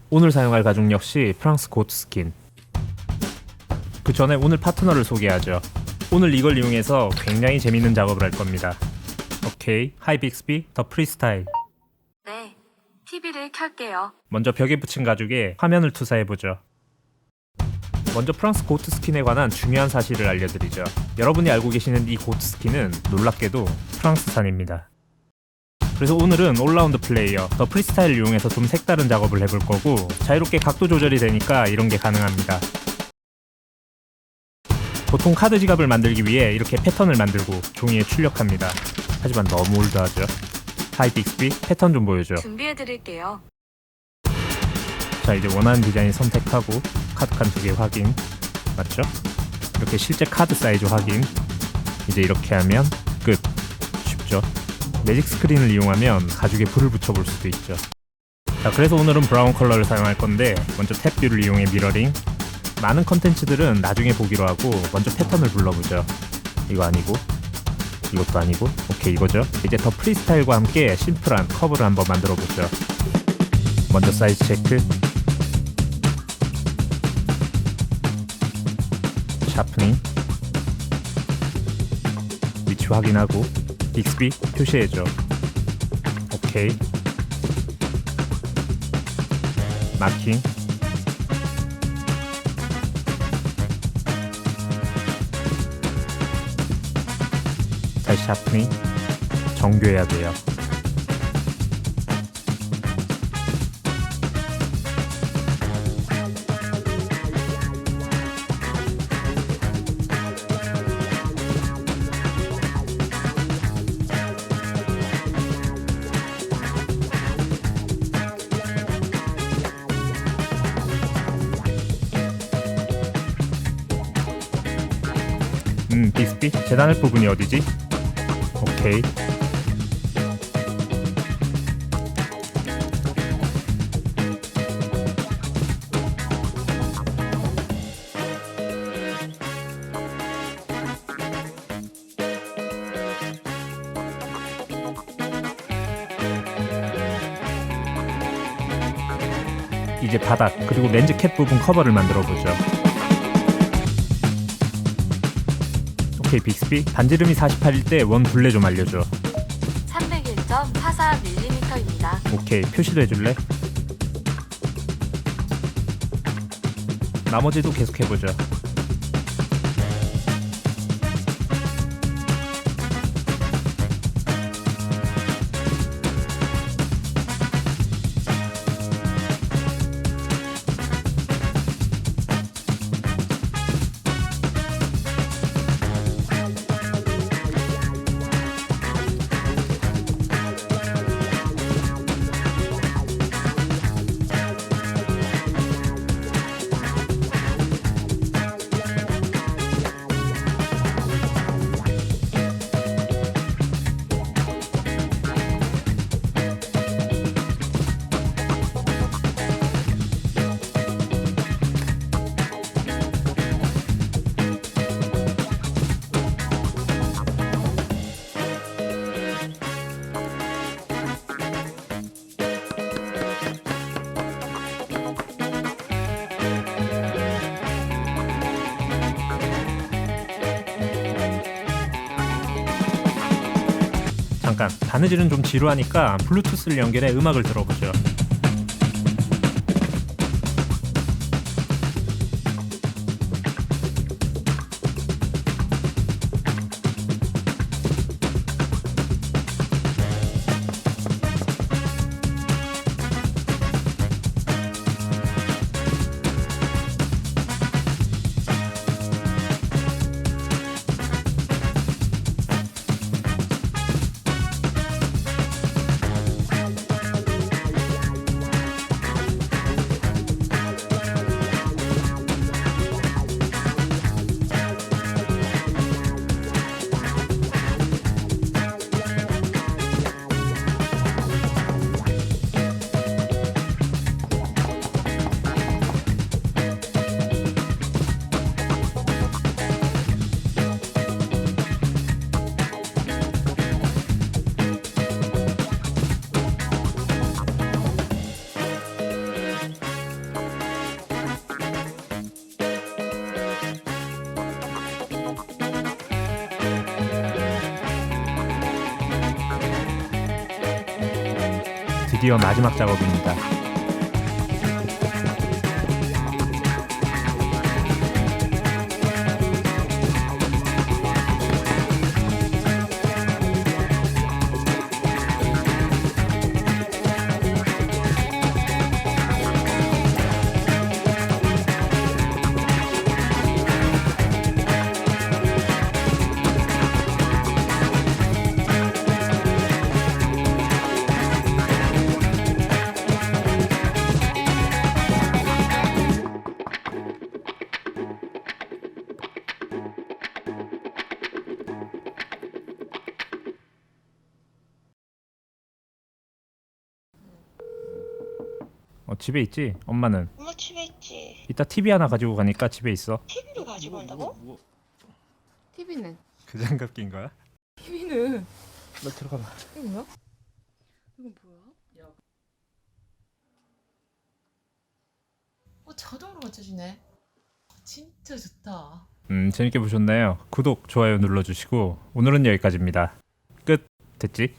오늘 사용할 가죽 역시 프랑스 고트 스킨. 그 전에 오늘 파트너를 소개하죠. 오늘 이걸 이용해서 굉장히 재밌는 작업을 할 겁니다. 오케이, 하이 빅스비 더 프리스타일. 네, TV를 켤게요. 먼저 벽에 붙인 가죽에 화면을 투사해보죠. 먼저 프랑스 고트 스킨에 관한 중요한 사실을 알려드리죠. 여러분이 알고 계시는 이 고트 스킨은 놀랍게도 프랑스산입니다. 그래서 오늘은 올라운드 플레이어 더 프리스타일을 이용해서 좀 색다른 작업을 해볼 거고, 자유롭게 각도 조절이 되니까 이런 게 가능합니다. 보통 카드 지갑을 만들기 위해 이렇게 패턴을 만들고 종이에 출력합니다. 하지만 너무 올드하죠. 하이 빅스비 패턴 좀 보여줘. 준비해드릴게요. 자, 이제 원하는 디자인 선택하고 카드 칸 2개 확인. 맞죠? 이렇게 실제 카드 사이즈 확인. 이제 이렇게 하면 끝. 쉽죠? 매직 스크린을 이용하면 가죽에 불을 붙여볼 수도 있죠. 자, 그래서 오늘은 브라운 컬러를 사용할 건데, 먼저 탭 뷰를 이용해 미러링. 많은 컨텐츠들은 나중에 보기로 하고 먼저 패턴을 불러보죠. 이거 아니고, 이것도 아니고, 오케이, 이거죠. 이제 더 프리스타일과 함께 심플한 커브를 한번 만들어보죠. 먼저 사이즈 체크, 샤프닝, 위치 확인하고 빅스비 표시해줘. 오케이, 마킹, 다시 샤프닝, 정교해야 돼요. 빅스비 재단할 부분이 어디지? 오케이. 이제 바닥 그리고 렌즈 캡 부분 커버를 만들어 보죠. 오케이, 빅스비 반지름이 48일 때 원 둘레 좀 알려줘. 301.44mm입니다. 오케이, 표시도 해줄래? 나머지도 계속 해보죠. 잠깐, 바느질은 좀 지루하니까 블루투스를 연결해 음악을 들어보죠. 드디어 마지막 작업입니다. 집에 있지? 엄마는? 엄마 집에 있지. 이따 TV 하나 가지고 가니까 집에 있어. TV를 가지고 온다고? TV는? 그 장갑 낀 거야? TV는? 너 들어가 봐. 이거 뭐야? 이건 뭐야? 자동으로 맞춰주네. 진짜 좋다. 재밌게 보셨나요? 구독, 좋아요 눌러주시고 오늘은 여기까지입니다. 끝. 됐지?